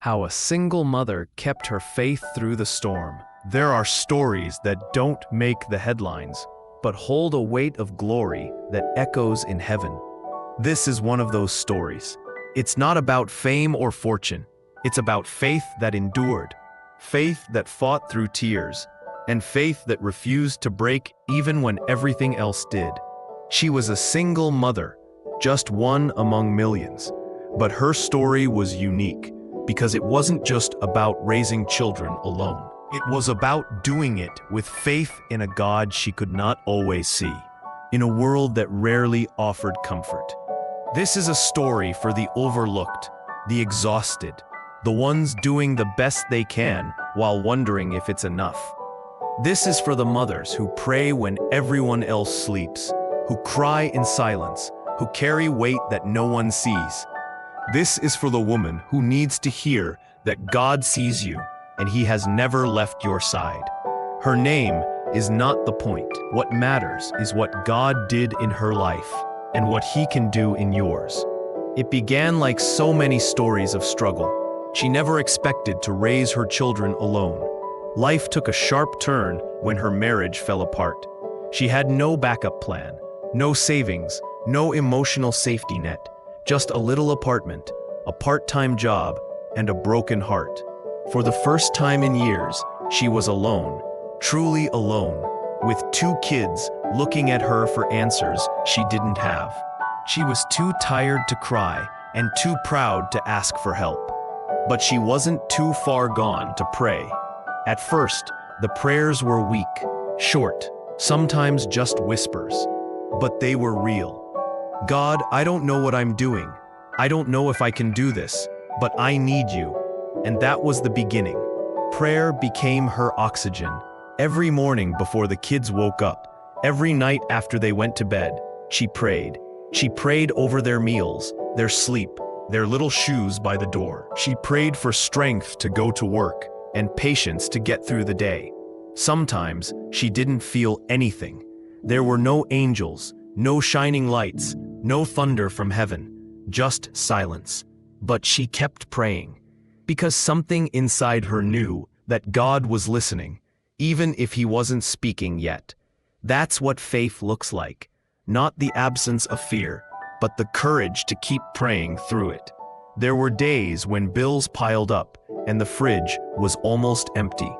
How a single mother kept her faith through the storm. There are stories that don't make the headlines, but hold a weight of glory that echoes in heaven. This is one of those stories. It's not about fame or fortune. It's about faith that endured, faith that fought through tears, and faith that refused to break even when everything else did. She was a single mother, just one among millions. But her story was unique because it wasn't just about raising children alone. It was about doing it with faith in a God she could not always see, in a world that rarely offered comfort. This is a story for the overlooked, the exhausted, the ones doing the best they can while wondering if it's enough. This is for the mothers who pray when everyone else sleeps, who cry in silence, who carry weight that no one sees. This is for the woman who needs to hear that God sees you and He has never left your side. Her name is not the point. What matters is what God did in her life and what He can do in yours. It began like so many stories of struggle. She never expected to raise her children alone. Life took a sharp turn when her marriage fell apart. She had no backup plan, no savings, no emotional safety net, just a little apartment, a part-time job, and a broken heart. For the first time in years, she was alone, truly alone, with 2 kids looking at her for answers she didn't have. She was too tired to cry and too proud to ask for help. But she wasn't too far gone to pray. At first, the prayers were weak, short, sometimes just whispers, but they were real. God, I don't know what I'm doing. I don't know if I can do this, but I need you. And that was the beginning. Prayer became her oxygen. Every morning before the kids woke up, every night after they went to bed, she prayed. She prayed over their meals, their sleep, their little shoes by the door. She prayed for strength to go to work and patience to get through the day. Sometimes she didn't feel anything. There were no angels, no shining lights, no thunder from heaven, just silence. But she kept praying, because something inside her knew that God was listening, even if He wasn't speaking yet. That's what faith looks like, not the absence of fear, but the courage to keep praying through it. There were days when bills piled up and the fridge was almost empty.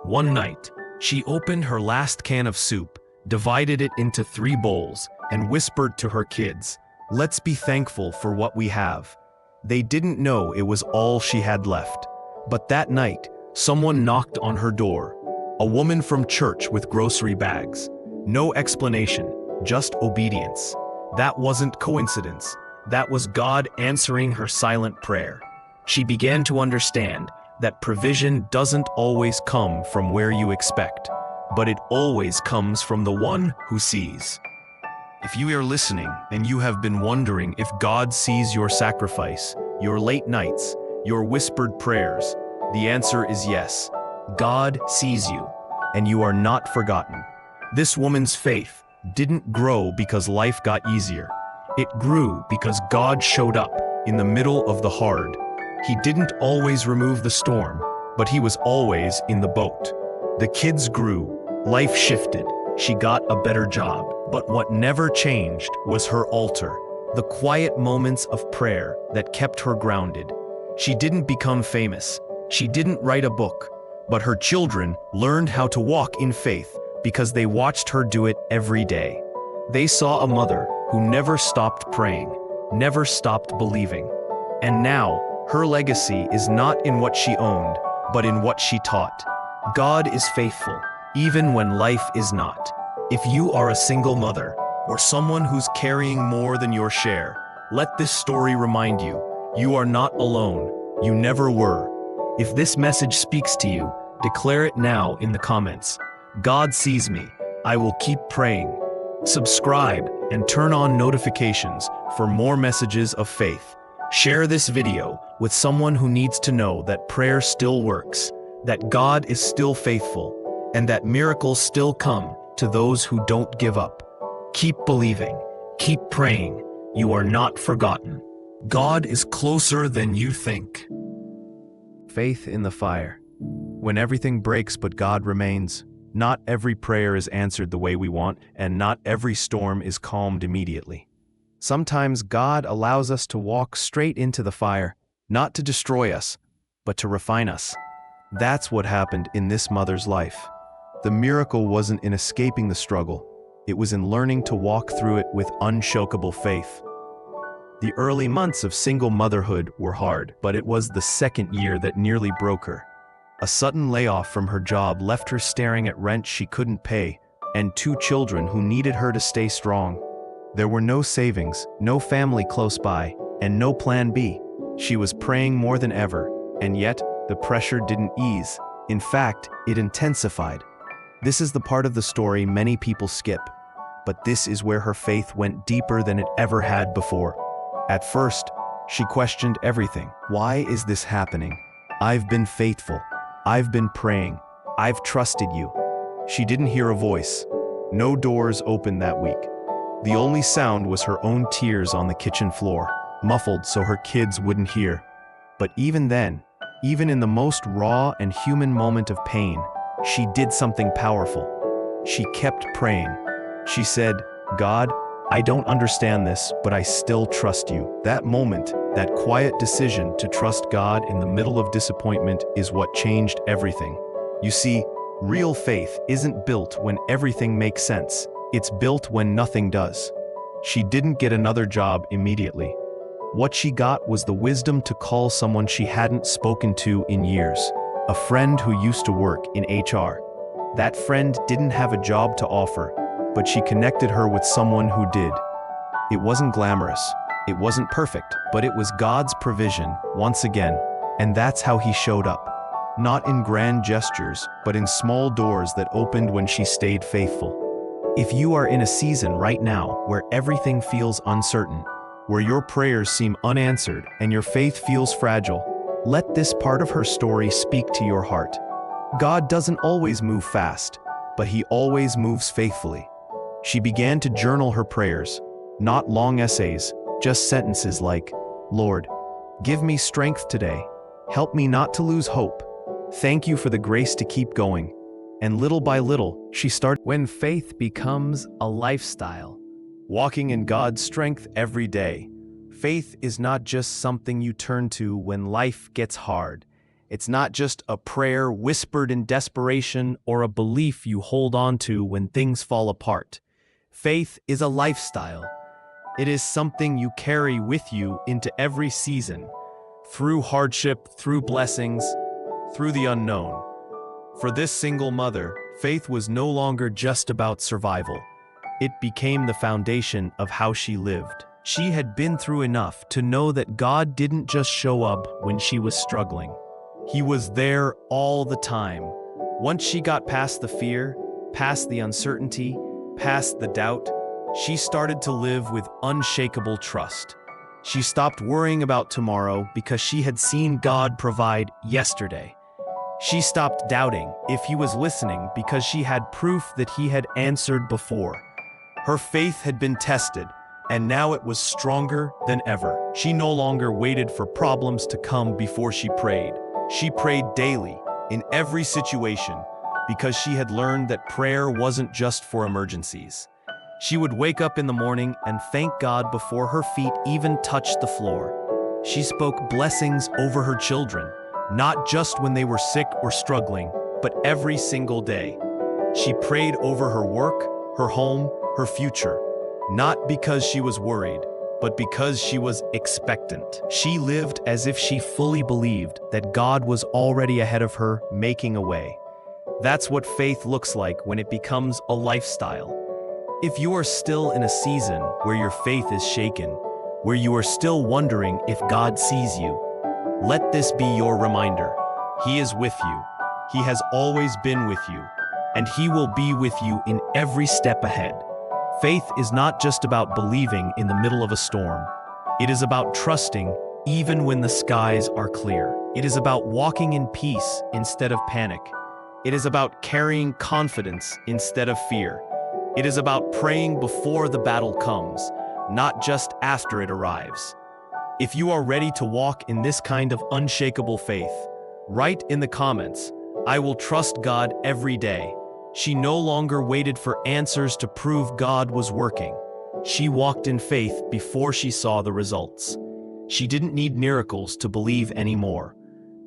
One night, she opened her last can of soup, divided it into 3 bowls, and whispered to her kids, "Let's be thankful for what we have." They didn't know it was all she had left. But that night, someone knocked on her door. A woman from church with grocery bags. No explanation, just obedience. That wasn't coincidence. That was God answering her silent prayer. She began to understand that provision doesn't always come from where you expect, but it always comes from the one who sees. If you are listening and you have been wondering if God sees your sacrifice, your late nights, your whispered prayers, the answer is yes. God sees you, and you are not forgotten. This woman's faith didn't grow because life got easier. It grew because God showed up in the middle of the hard. He didn't always remove the storm, but He was always in the boat. The kids grew, life shifted, she got a better job. But what never changed was her altar, the quiet moments of prayer that kept her grounded. She didn't become famous. She didn't write a book, but her children learned how to walk in faith because they watched her do it every day. They saw a mother who never stopped praying, never stopped believing. And now, her legacy is not in what she owned, but in what she taught. God is faithful, even when life is not. If you are a single mother, or someone who's carrying more than your share, let this story remind you, you are not alone. You never were. If this message speaks to you, declare it now in the comments. God sees me. I will keep praying. Subscribe and turn on notifications for more messages of faith. Share this video with someone who needs to know that prayer still works, that God is still faithful, and that miracles still come to those who don't give up. Keep believing. Keep praying. You are not forgotten. God is closer than you think. faith in the fire. When everything breaks but God remains, not every prayer is answered the way we want, and not every storm is calmed immediately. Sometimes God allows us to walk straight into the fire, not to destroy us, but to refine us. That's what happened in this mother's life. The miracle wasn't in escaping the struggle, it was in learning to walk through it with unshakable faith. The early months of single motherhood were hard, but it was the second year that nearly broke her. A sudden layoff from her job left her staring at rent she couldn't pay, and 2 children who needed her to stay strong. There were no savings, no family close by, and no plan B. She was praying more than ever, and yet the pressure didn't ease. In fact, it intensified. This is the part of the story many people skip, but this is where her faith went deeper than it ever had before. At first, she questioned everything. Why is this happening? I've been faithful. I've been praying. I've trusted you. She didn't hear a voice. No doors opened that week. The only sound was her own tears on the kitchen floor, muffled so her kids wouldn't hear. But even then, even in the most raw and human moment of pain, she did something powerful. She kept praying. She said, God, I don't understand this, but I still trust you. That moment, that quiet decision to trust God in the middle of disappointment is what changed everything. You see, real faith isn't built when everything makes sense. It's built when nothing does. She didn't get another job immediately. What she got was the wisdom to call someone she hadn't spoken to in years, a friend who used to work in HR. That friend didn't have a job to offer, but she connected her with someone who did. It wasn't glamorous, it wasn't perfect, but it was God's provision, once again, and that's how he showed up. Not in grand gestures, but in small doors that opened when she stayed faithful. If you are in a season right now where everything feels uncertain, where your prayers seem unanswered and your faith feels fragile, let this part of her story speak to your heart. God doesn't always move fast, but he always moves faithfully. She began to journal her prayers, not long essays, just sentences like, Lord, give me strength today. Help me not to lose hope. Thank you for the grace to keep going. And little by little, she started. When faith becomes a lifestyle, walking in God's strength every day, faith is not just something you turn to when life gets hard. It's not just a prayer whispered in desperation or a belief you hold on to when things fall apart. Faith is a lifestyle. It is something you carry with you into every season, through hardship, through blessings, through the unknown. For this single mother, faith was no longer just about survival. It became the foundation of how she lived. She had been through enough to know that God didn't just show up when she was struggling. He was there all the time. Once she got past the fear, past the uncertainty, past the doubt, she started to live with unshakable trust. She stopped worrying about tomorrow because she had seen God provide yesterday. She stopped doubting if he was listening because she had proof that he had answered before. Her faith had been tested, and now it was stronger than ever. She no longer waited for problems to come before she prayed. She prayed daily, in every situation, because she had learned that prayer wasn't just for emergencies. She would wake up in the morning and thank God before her feet even touched the floor. She spoke blessings over her children, not just when they were sick or struggling, but every single day. She prayed over her work, her home, her future, not because she was worried, but because she was expectant. She lived as if she fully believed that God was already ahead of her, making a way. That's what faith looks like when it becomes a lifestyle. If you are still in a season where your faith is shaken, where you are still wondering if God sees you, let this be your reminder. He is with you. He has always been with you, and he will be with you in every step ahead. Faith is not just about believing in the middle of a storm. It is about trusting even when the skies are clear. It is about walking in peace instead of panic. It is about carrying confidence instead of fear. It is about praying before the battle comes, not just after it arrives. If you are ready to walk in this kind of unshakable faith, Write in the comments, "I will trust God every day." She no longer waited for answers to prove God was working. She walked in faith before she saw the results. She didn't need miracles to believe anymore.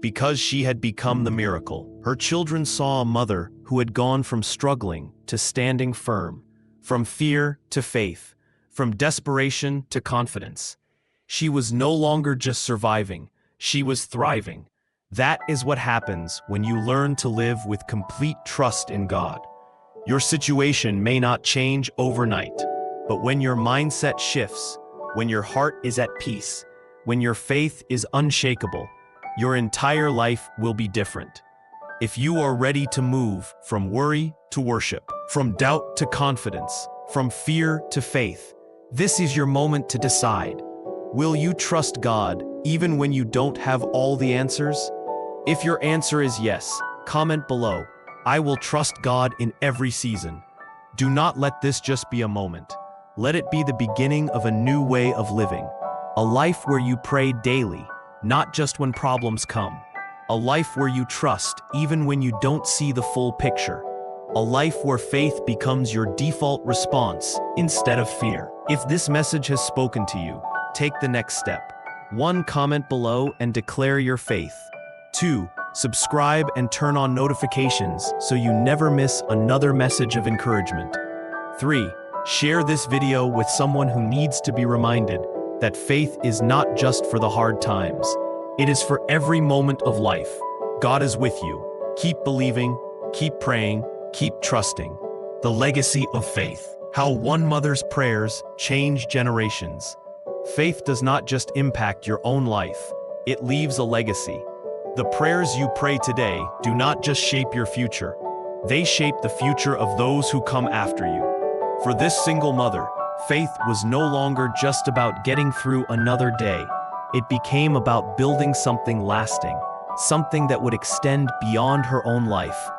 Because she had become the miracle, her children saw a mother who had gone from struggling to standing firm, from fear to faith, from desperation to confidence. She was no longer just surviving, she was thriving. That is what happens when you learn to live with complete trust in God. Your situation may not change overnight, but when your mindset shifts, when your heart is at peace, when your faith is unshakable, your entire life will be different. If you are ready to move from worry to worship, from doubt to confidence, from fear to faith, this is your moment to decide. Will you trust God even when you don't have all the answers? If your answer is yes, comment below, "I will trust God in every season." Do not let this just be a moment. Let it be the beginning of a new way of living. A life where you pray daily, not just when problems come. A life where you trust even when you don't see the full picture. A life where faith becomes your default response instead of fear. If this message has spoken to you, take the next step. 1. Comment below and declare your faith. 2. Subscribe and turn on notifications so you never miss another message of encouragement. 3. Share this video with someone who needs to be reminded that faith is not just for the hard times. It is for every moment of life. God is with you. Keep believing, keep praying, keep trusting. The legacy of faith. How one mother's prayers change generations. Faith does not just impact your own life, it leaves a legacy. The prayers you pray today do not just shape your future, they shape the future of those who come after you. For this single mother, faith was no longer just about getting through another day. It became about building something lasting, something that would extend beyond her own life.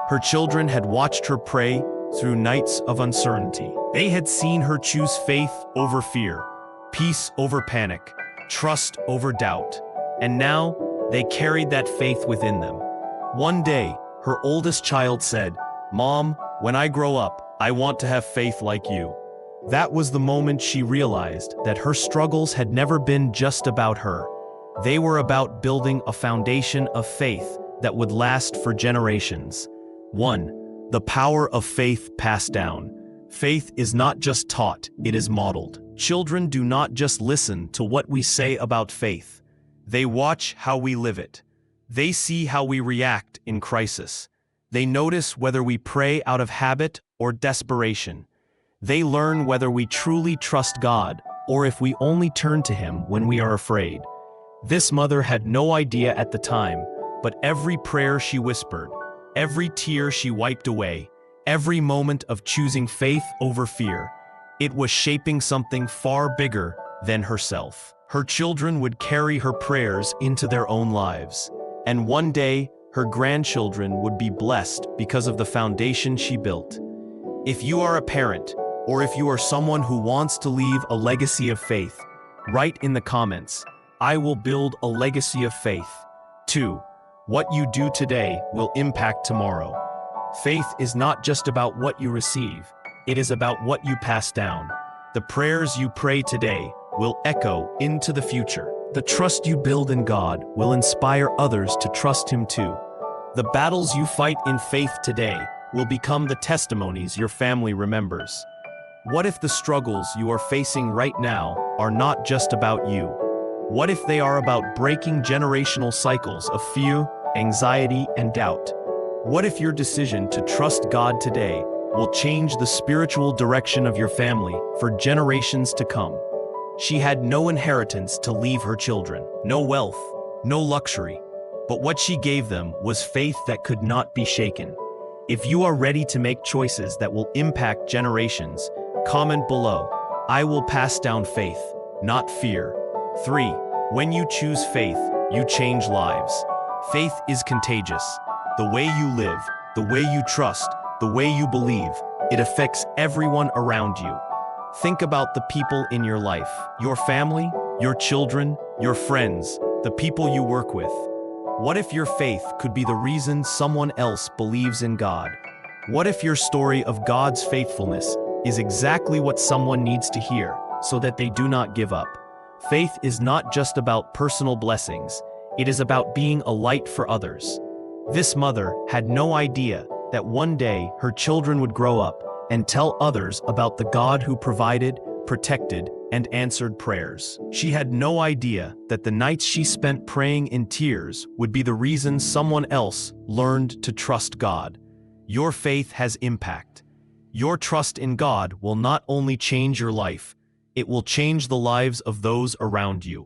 Her children had watched her pray through nights of uncertainty. They had seen her choose faith over fear, peace over panic, trust over doubt. And now, they carried that faith within them. One day, her oldest child said, "Mom, when I grow up, I want to have faith like you." That was the moment she realized that her struggles had never been just about her. They were about building a foundation of faith that would last for generations. 1. The power of faith passed down. Faith is not just taught, it is modeled. Children do not just listen to what we say about faith. They watch how we live it. They see how we react in crisis. They notice whether we pray out of habit or desperation. They learn whether we truly trust God or if we only turn to Him when we are afraid. This mother had no idea at the time, but every prayer she whispered, every tear she wiped away, every moment of choosing faith over fear, it was shaping something far bigger than herself. Her children would carry her prayers into their own lives, and one day, her grandchildren would be blessed because of the foundation she built. If you are a parent, or if you are someone who wants to leave a legacy of faith, write in the comments, "I will build a legacy of faith." 2. What you do today will impact tomorrow. Faith is not just about what you receive, it is about what you pass down. The prayers you pray today will echo into the future. The trust you build in God will inspire others to trust Him too. The battles you fight in faith today will become the testimonies your family remembers. What if the struggles you are facing right now are not just about you? What if they are about breaking generational cycles of fear, anxiety, and doubt? What if your decision to trust God today will change the spiritual direction of your family for generations to come? She had no inheritance to leave her children, no wealth, no luxury, but what she gave them was faith that could not be shaken. If you are ready to make choices that will impact generations, comment below. I will pass down faith, not fear. 3. When you choose faith, you change lives. Faith is contagious. The way you live, the way you trust, the way you believe, it affects everyone around you. Think about the people in your life, your family, your children, your friends, the people you work with. What if your faith could be the reason someone else believes in God? What if your story of God's faithfulness is exactly what someone needs to hear so that they do not give up? Faith is not just about personal blessings, it is about being a light for others. This mother had no idea that one day her children would grow up and tell others about the God who provided, protected, and answered prayers. She had no idea that the nights she spent praying in tears would be the reason someone else learned to trust God. Your faith has impact. Your trust in God will not only change your life, it will change the lives of those around you.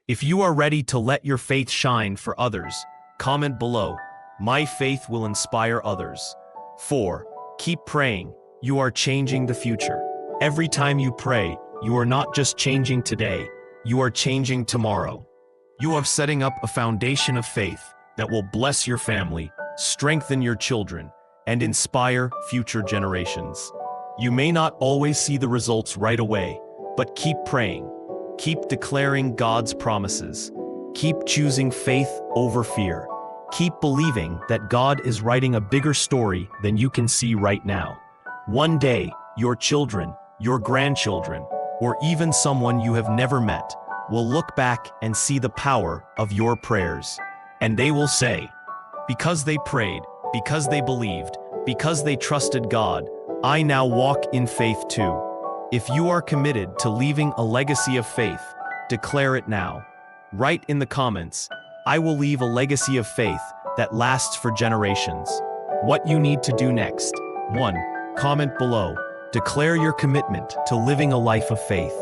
If you are ready to let your faith shine for others, comment below. My faith will inspire others. 4. Keep praying. You are changing the future. Every time you pray, you are not just changing today, you are changing tomorrow. You are setting up a foundation of faith that will bless your family, strengthen your children, and inspire future generations. You may not always see the results right away, but keep praying. Keep declaring God's promises. Keep choosing faith over fear. Keep believing that God is writing a bigger story than you can see right now. One day, your children, your grandchildren, or even someone you have never met will look back and see the power of your prayers. And they will say, because they prayed, because they believed, because they trusted God, I now walk in faith too. If you are committed to leaving a legacy of faith, declare it now. Write in the comments, I will leave a legacy of faith that lasts for generations. What you need to do next. 1. Comment below. Declare your commitment to living a life of faith.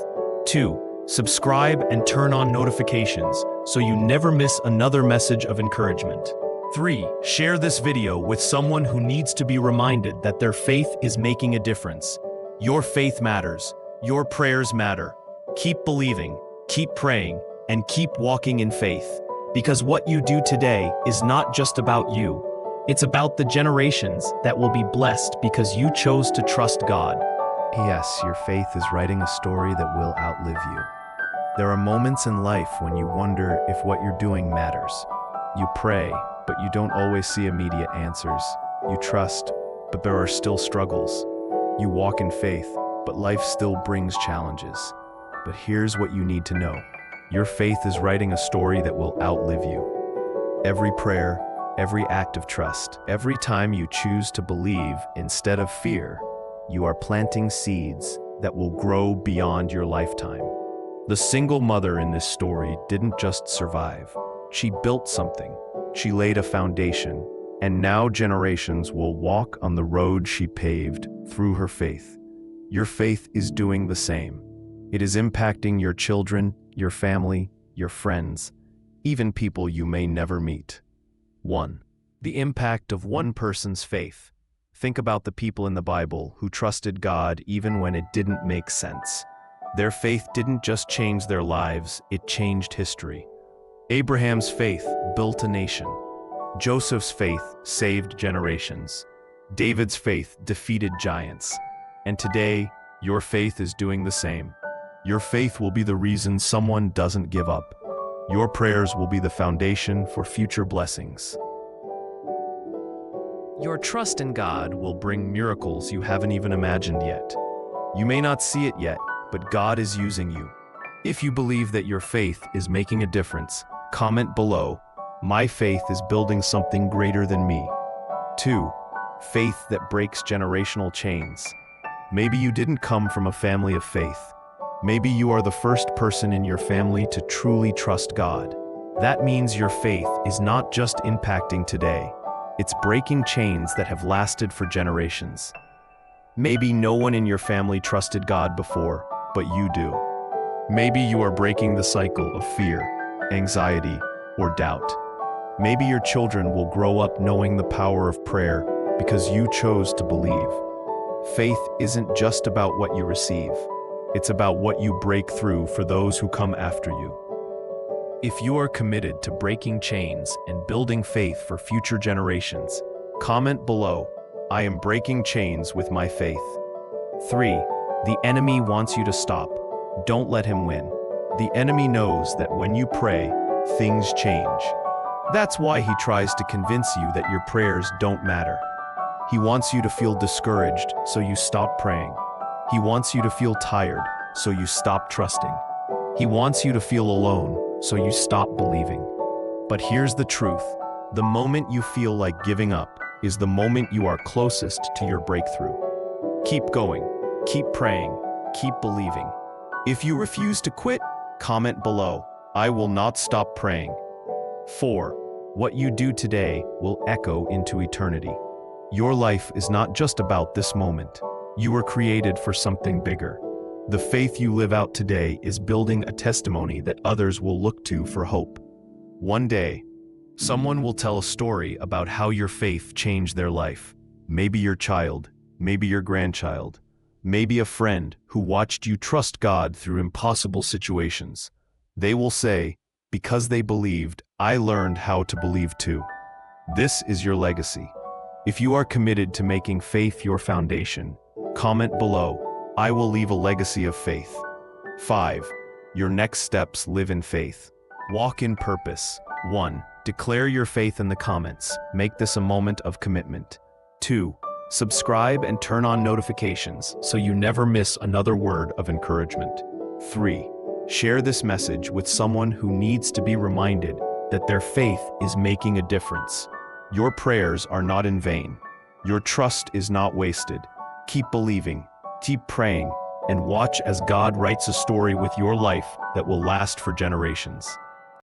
2. Subscribe and turn on notifications so you never miss another message of encouragement. 3. Share this video with someone who needs to be reminded that their faith is making a difference. Your faith matters. Your prayers matter. Keep believing, keep praying, and keep walking in faith. Because what you do today is not just about you. It's about the generations that will be blessed because you chose to trust God. Yes, your faith is writing a story that will outlive you. There are moments in life when you wonder if what you're doing matters. You pray, but you don't always see immediate answers. You trust, but there are still struggles. You walk in faith, but life still brings challenges. But here's what you need to know. Your faith is writing a story that will outlive you. Every prayer, every act of trust, every time you choose to believe instead of fear, you are planting seeds that will grow beyond your lifetime. The single mother in this story didn't just survive. She built something. She laid a foundation, and now generations will walk on the road she paved through her faith. Your faith is doing the same. It is impacting your children, your family, your friends, even people you may never meet. 1. The impact of one person's faith. Think about the people in the Bible who trusted God even when it didn't make sense. Their faith didn't just change their lives, it changed history. Abraham's faith built a nation. Joseph's faith saved generations. David's faith defeated giants. And today, your faith is doing the same. Your faith will be the reason someone doesn't give up. Your prayers will be the foundation for future blessings. Your trust in God will bring miracles you haven't even imagined yet. You may not see it yet, but God is using you. If you believe that your faith is making a difference, comment below, my faith is building something greater than me. 2. Faith that breaks generational chains. Maybe you didn't come from a family of faith. Maybe you are the first person in your family to truly trust God. That means your faith is not just impacting today, it's breaking chains that have lasted for generations. Maybe no one in your family trusted God before, but you do. Maybe you are breaking the cycle of fear, anxiety, or doubt. Maybe your children will grow up knowing the power of prayer because you chose to believe. Faith isn't just about what you receive. It's about what you break through for those who come after you. If you are committed to breaking chains and building faith for future generations, comment below, I am breaking chains with my faith. 3. The enemy wants you to stop. Don't let him win. The enemy knows that when you pray, things change. That's why he tries to convince you that your prayers don't matter. He wants you to feel discouraged, so you stop praying. He wants you to feel tired, so you stop trusting. He wants you to feel alone, so you stop believing. But here's the truth. The moment you feel like giving up is the moment you are closest to your breakthrough. Keep going, keep praying, keep believing. If you refuse to quit, comment below, "I will not stop praying." 4. What you do today will echo into eternity. Your life is not just about this moment. You were created for something bigger. The faith you live out today is building a testimony that others will look to for hope. One day, someone will tell a story about how your faith changed their life. Maybe your child, maybe your grandchild, maybe a friend who watched you trust God through impossible situations. They will say, "Because they believed, I learned how to believe too." This is your legacy. If you are committed to making faith your foundation, comment below, "I will leave a legacy of faith." 5. Your next steps live in faith. Walk in purpose. 1. Declare your faith in the comments. Make this a moment of commitment. 2. Subscribe and turn on notifications so you never miss another word of encouragement. 3. Share this message with someone who needs to be reminded that their faith is making a difference. Your prayers are not in vain. Your trust is not wasted. Keep believing, keep praying, and watch as God writes a story with your life that will last for generations.